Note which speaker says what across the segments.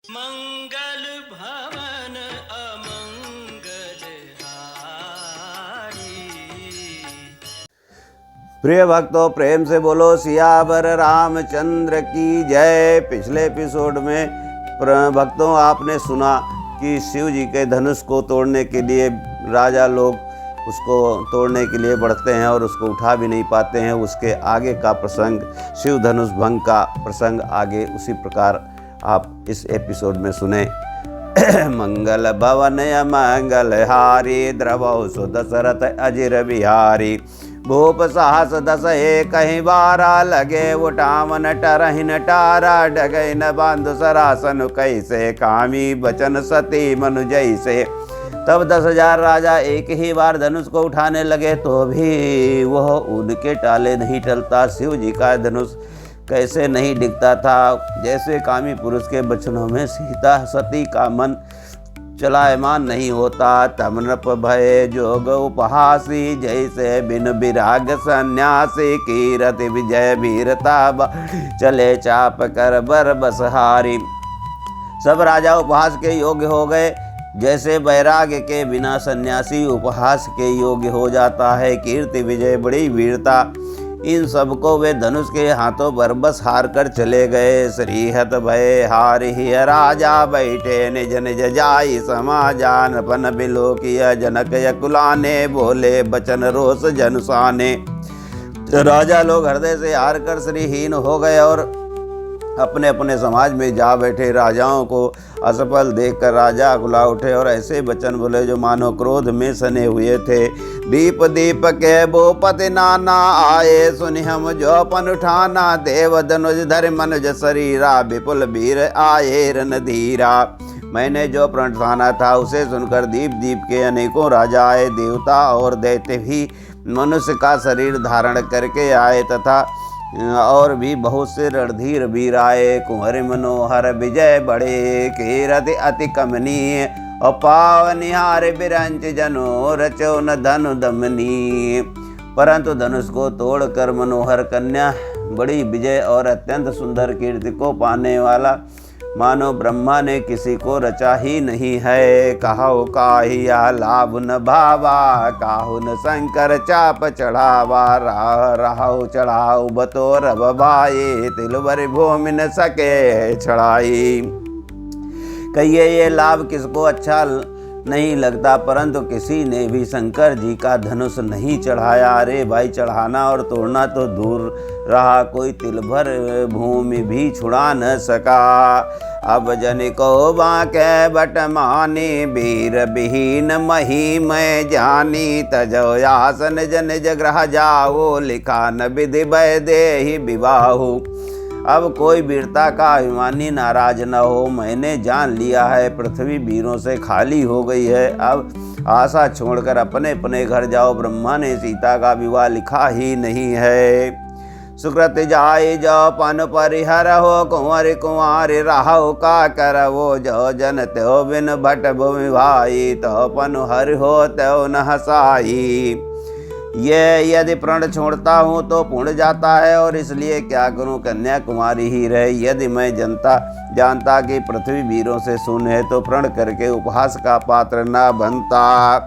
Speaker 1: मंगल भवन अमंगल हारी।
Speaker 2: प्रिय भक्तों, प्रेम से बोलो सियावर रामचंद्र की जय। पिछले एपिसोड में भक्तों आपने सुना कि शिव जी के धनुष को तोड़ने के लिए राजा लोग उसको तोड़ने के लिए बढ़ते हैं और उसको उठा भी नहीं पाते हैं। उसके आगे का प्रसंग, शिव धनुष भंग का प्रसंग आगे उसी प्रकार आप इस एपिसोड में सुने। मंगल भवन अमंगल हारी, द्रवौ सुदशरथ अजिर बिहारी। भूप साहस दस एक कहीं बारा, लगे उठावन टरहिन टारा। डगै न बांधु सरासन कैसे, कामी बचन सती मनु जैसे। तब 10,000 राजा एक ही बार धनुष को उठाने लगे तो भी वह उनके टाले नहीं टलता। शिव जी का धनुष कैसे नहीं दिखता था। जैसे कामी पुरुष के बचनों में सीता सती का मन चलायमान नहीं होता। तब नृप भय जोग उपहासी, जैसे बिन विराग सन्यासी। कीरत विजय वीरता चले चाप कर बर बसहारी। सब राजा उपहास के योग्य हो गए, जैसे वैराग्य के बिना सन्यासी उपहास के योग्य हो जाता है। कीर्ति विजय बड़ी वीरता, इन सबको वे धनुष के हाथों बरबस हार कर चले गए। श्रीहत भय हारि राजा, बैठे निज निज जाई समाजान। पन बिलो किया जनक यकुलाने, बोले बचन रोष जनुसाने। राजा लोग हृदय से हार कर श्रीहीन हो गए और अपने अपने समाज में जा बैठे। राजाओं को असफल देखकर राजा अकुला उठे और ऐसे वचन बोले जो मानो क्रोध में सने हुए थे। दीप दीप के भूपति नाना, आए सुनि हम जो पन उठाना। देव धनुष धर मनुज शरीरा, विपुल वीर आए रणधीरा। मैंने जो प्रण ठाना था उसे सुनकर दीप दीप के अनेकों राजा आए। देवता और दैत्य भी मनुष्य का शरीर धारण करके आए तथा और भी बहुत से रणधीर वीर आए। कुंवर मनोहर विजय बड़े, कीरति अति कमनीय। और पावनिहार बिरंच जनो, रचो न धनु दमनी। परंतु धनुष को तोड़कर मनोहर कन्या, बड़ी विजय और अत्यंत सुंदर कीर्ति को पाने वाला मानो ब्रह्मा ने किसी को रचा ही नहीं है। कहो काहिया लाभ न भावा, काहु न शंकर चाप चढ़ावा। राहु चढ़ाऊ बतोर भाई, तिलवर भूमि न सके चढ़ाई। कहिए ये लाभ किसको अच्छा नहीं लगता, परंतु किसी ने भी शंकर जी का धनुष नहीं चढ़ाया। अरे भाई, चढ़ाना और तोड़ना तो दूर रहा, कोई तिलभर भूमि भी छुड़ा न सका। अब जन को बाके बट मानी, वीर विहीन मही मैं जानी। तजो आसन जन जग्रह जाओ, लिखा न विधि वै देहि विवाहु। अब कोई वीरता का अभिमानी नाराज न हो, मैंने जान लिया है पृथ्वी वीरों से खाली हो गई है। अब आशा छोड़कर अपने अपने घर जाओ, ब्रह्मा ने सीता का विवाह लिखा ही नहीं है। सुकृत जाय जो पन परिहर हो, कुंवर कुंवारी राहो का करवो। जो जन त्यो बिन भट भूमि भाई, तो पन हरि हो त्यो न हसाई। ये यदि प्रण छोड़ता हूँ तो पुण्य जाता है, और इसलिए क्या करूँ, कन्या कुमारी ही रहे। यदि मैं जानता कि पृथ्वी वीरों से शून्य है तो प्रण करके उपहास का पात्र न बनता।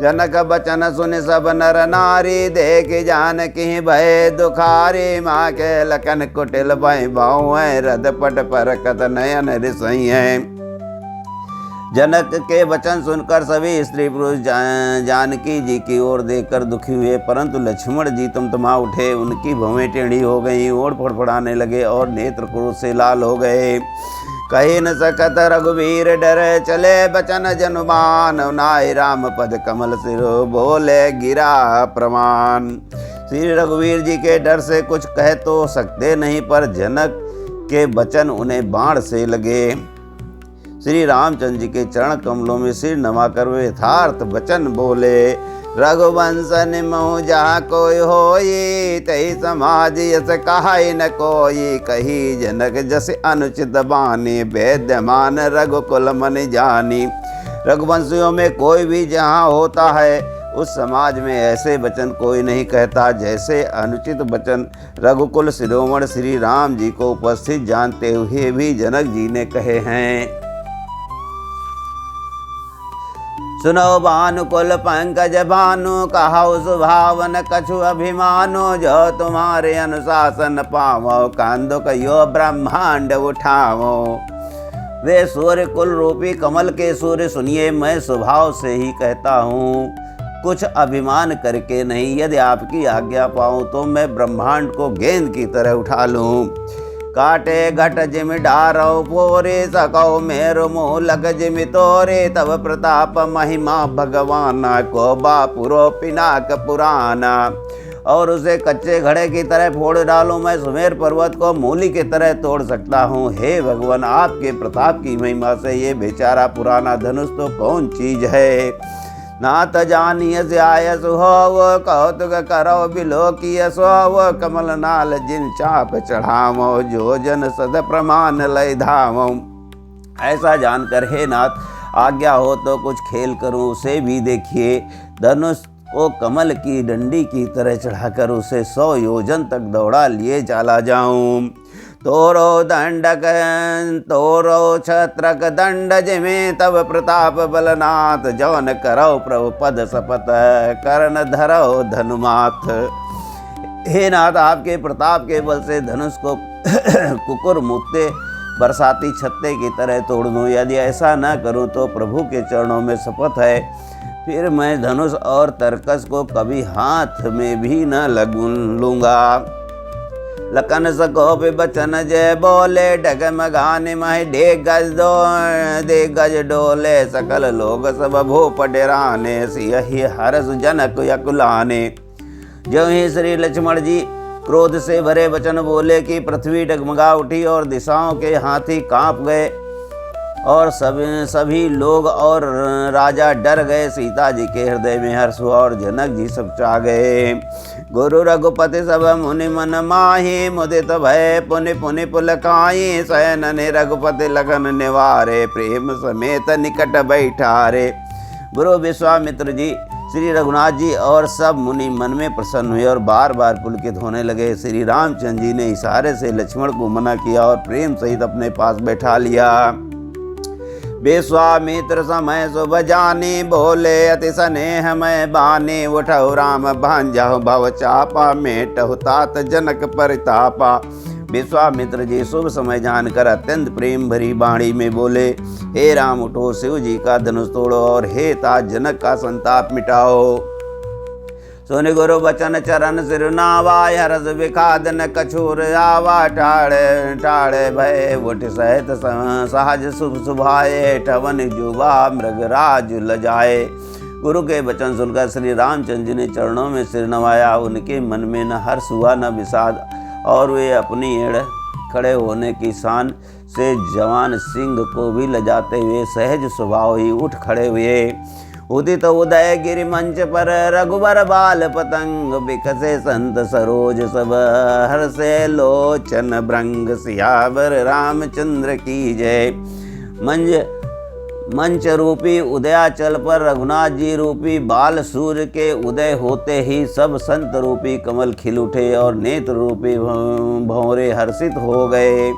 Speaker 2: जनक बचन सुन सब नर नारी, देख जान की भय दुखारी। माँ के लखन कुटिल भय भाव है, रद पट पर कत नयन रिसई है। जनक के वचन सुनकर सभी स्त्री पुरुष जानकी जी की ओर देखकर दुखी हुए, परंतु लक्ष्मण जी तमा उठे। उनकी भवें टेढ़ी हो गईं, ओढ़ फड़फड़ाने लगे और नेत्र क्रोध से लाल हो गए। कही न सकत रघुवीर डरे, चले बचन जनुमान। नाय राम पद कमल सिरो, बोले गिरा प्रमाण। श्री रघुवीर जी के डर से कुछ कह तो सकते नहीं, पर जनक के वचन उन्हें बाण से लगे। श्री रामचंद्र जी के चरण कमलों में सिर नवाकर वे यथार्थ वचन बोले। रघुवंश निमहु जहाँ कोई होई, तही समाज यस कहाई न कोई। कही जनक जस अनुचित बानी, वैद्यमान रघुकुल मन जानी। रघुवंशियों में कोई भी जहाँ होता है उस समाज में ऐसे वचन कोई नहीं कहता जैसे अनुचित वचन रघुकुल शिरोमणि श्री राम जी को उपस्थित जानते हुए भी जनक जी ने कहे हैं। सुनो भानुकुल पंकज भानु कहो सुभावन कछु अभिमानो, जो तुम्हारे अनुशासन पावो कांदो कयो ब्रह्मांड उठावो। वे सूर्य कुल रूपी कमल के सूर्य सुनिए, मैं स्वभाव से ही कहता हूँ, कुछ अभिमान करके नहीं। यदि आपकी आज्ञा पाऊँ तो मैं ब्रह्मांड को गेंद की तरह उठा लूँ। काटे घट जिम डारो पोरे, सको मेरो मूलक जिम तोरे, तब प्रताप महिमा भगवाना को बापुरो पिनाक पुराना। और उसे कच्चे घड़े की तरह फोड़ डालूं, मैं सुमेर पर्वत को मूली की तरह तोड़ सकता हूँ। हे भगवान, आपके प्रताप की महिमा से ये बेचारा पुराना धनुष तो कौन चीज है। नाथ जानिय आयस हो कौतुक करो बिलोकिय सो, कमल नाल जिन चाप चढ़ावो, जो जन सद प्रमाण लय धामो। ऐसा जानकर हे नाथ, आज्ञा हो तो कुछ खेल करूं। उसे भी देखिए, धनुष को कमल की डंडी की तरह चढ़ाकर उसे 100 योजन तक दौड़ा लिए चला जाऊं। तोरो दंडक तोरो छत्रक दंड जिमे, तब प्रताप बलनाथ, जौन करो प्रभु पद सपत, कर्ण धरो धनुमाथ। हे नाथ, आपके प्रताप के बल से धनुष को कुकुर मुत्ते बरसाती छत्ते की तरह तोड़ दूं। यदि ऐसा न करूं तो प्रभु के चरणों में शपथ है, फिर मैं धनुष और तरकस को कभी हाथ में भी न लूंगा। लखन सकोप बचन जय बोले, डगमगाने मह डेग गज डोले, सकल लोग सब भूप डराने, सियहि हरस जनक यकुलाने। जो ही श्री लक्ष्मण जी क्रोध से भरे वचन बोले कि पृथ्वी डगमगा उठी और दिशाओं के हाथी कांप गए और सभी लोग और राजा डर गए। सीता जी के हृदय में हर्ष हुआ और जनक जी सब चा गए। गुरु रघुपति सब मुनि मन माही, मुदित भय पुनि पुनि पुलकाई, शयन ने रघुपति लगन निवारे, प्रेम समेत निकट बैठारे। गुरु विश्वामित्र जी, श्री रघुनाथ जी और सब मुनि मन में प्रसन्न हुए और बार बार पुलकित होने लगे। श्री रामचंद्र जी ने इशारे से लक्ष्मण को मना किया और प्रेम सहित अपने पास बैठा लिया। विश्वामित्र समय शुभ जानी, बोले अति स्नेह मैं बानी, उठौ राम भांजहु भव चापा, मेटहु तात जनक परितापा। विश्वामित्र जी शुभ समय जानकर अत्यंत प्रेम भरी वाणी में बोले, हे राम उठो, शिव जी का धनुष तोड़ो और हे तात जनक का संताप मिटाओ। सुनि गुरु बचन चरण सिर नावाय, हरस विखादन कछुर आवा, टाड़े टाड़े भय उठ सहित सहज शुभ शुभाए, ठवन जुबा मृगराज लजाए। गुरु के वचन सुनकर श्री रामचंद्र जी ने चरणों में सिर नवाया। उनके मन में न हर्ष हुआ न विषाद, और वे अपनी एड़ खड़े होने की शान से जवान सिंह को भी लजाते हुए सहज स्वभाव ही उठ खड़े हुए। उदित उदय गिरि मंच पर, रघुबर बाल पतंग, बिकसे संत सरोज सब, हर्षे लोचन भृंग, सियावर रामचंद्र की जय। मंच रूपी उदयाचल पर रघुनाथ जी रूपी बाल सूर्य के उदय होते ही सब संत रूपी कमल खिल उठे और नेत्र रूपी भंवरे हर्षित हो गए।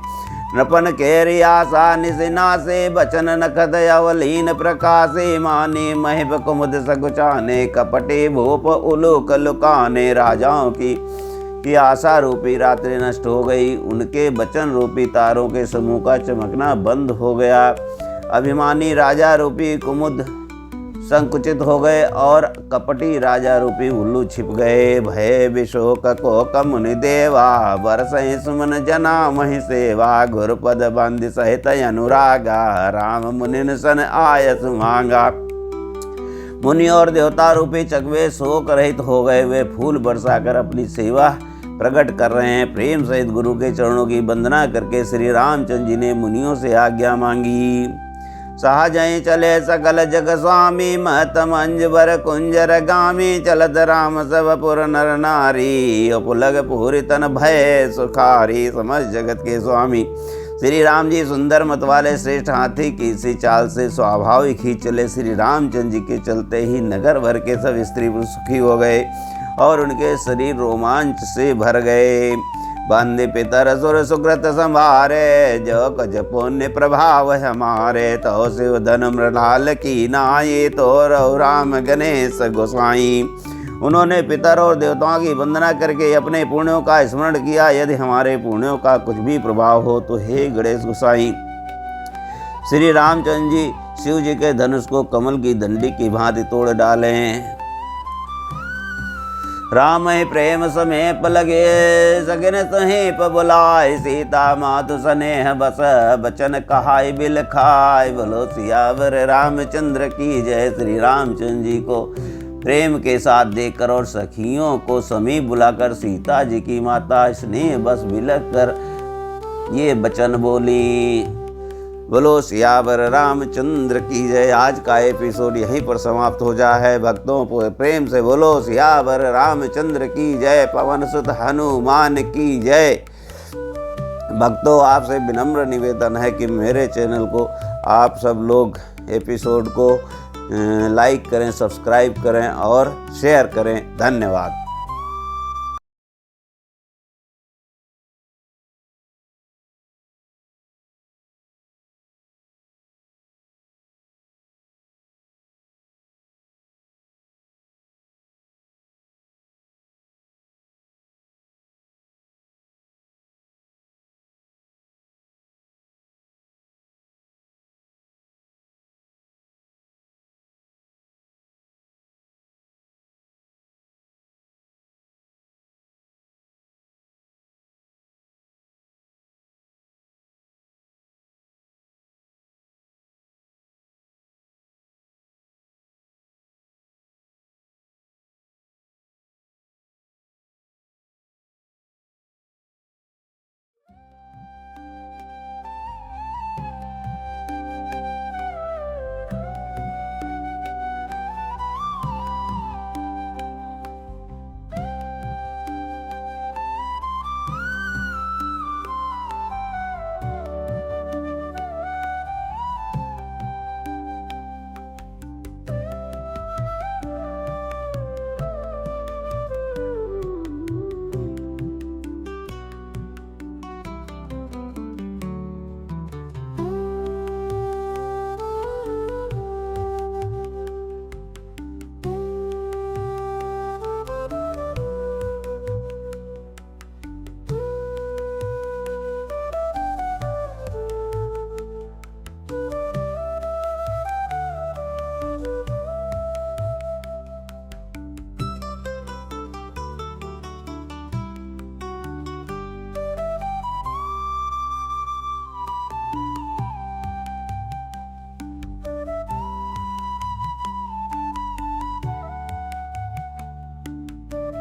Speaker 2: नृपन केरी आशा निशिना से, बचन नखद अवलीन प्रकाशे, माने महिप कुमुद सकुचाने, कपटे भूप उलूक लुकाने। राजाओं की आशा रूपी रात्रि नष्ट हो गई, उनके बचन रूपी तारों के समूह का चमकना बंद हो गया। अभिमानी राजा रूपी कुमुद संकुचित हो गए और कपटी राजा रूपी उल्लू छिप गए। भय विशोक कोक मुनि देवा, बरसहि सुमन जना महि सेवा, गुरुपद बंद सहित अनुरागा, राम मुनि सन आय सुमांगा। मुनि और देवता रूपी चकवे शोक रहित हो गए, वे फूल बरसाकर अपनी सेवा प्रकट कर रहे हैं। प्रेम सहित गुरु के चरणों की वंदना करके श्री रामचंद्र जी ने मुनियों से आज्ञा मांगी। सहजहि चले सकल जग स्वामी, महत मंजबर कुंजर गामी, चलत राम सब पुर नर नारी, उपलग पूरी तन भय सुखारी। समझ जगत के स्वामी श्री राम जी सुंदर मत वाले श्रेष्ठ हाथी की इसी चाल से स्वाभाविक ही चले। श्री रामचंद्र जी के चलते ही नगर भर के सब स्त्री पुरुष सुखी हो गए और उनके शरीर रोमांच से भर गए। बंदे पितर असुर सुकृत संभारे, जो कज पुण्य प्रभाव हमारे, तो शिव धन मृणाल की नाये, तो रघु राम गणेश गोसाई। उन्होंने पितर और देवताओं की वंदना करके अपने पुण्यों का स्मरण किया। यदि हमारे पुण्यों का कुछ भी प्रभाव हो तो हे गणेश गोसाई, श्री रामचंद्र जी शिव जी के धनुष को कमल की डंडी की भांति तोड़ डालें। राम प्रेम समेप लगे, सगन सहेप बुलाए, सीता मातु स्नेह बस, बचन कहाय बिल खाय। बोलो सियावर रामचंद्र की जय। श्री रामचंद्र जी को प्रेम के साथ देखकर और सखियों को समीप बुलाकर सीता जी की माता स्नेह बस बिलख कर ये वचन बोली। बोलो सियावर रामचंद्र की जय। आज का एपिसोड यहीं पर समाप्त हो जा है। भक्तों को प्रेम से बोलो सियावर रामचंद्र की जय। पवन सुत हनुमान की जय। भक्तों, आपसे विनम्र निवेदन है कि मेरे चैनल को आप सब लोग एपिसोड को लाइक करें, सब्सक्राइब करें और शेयर करें। धन्यवाद।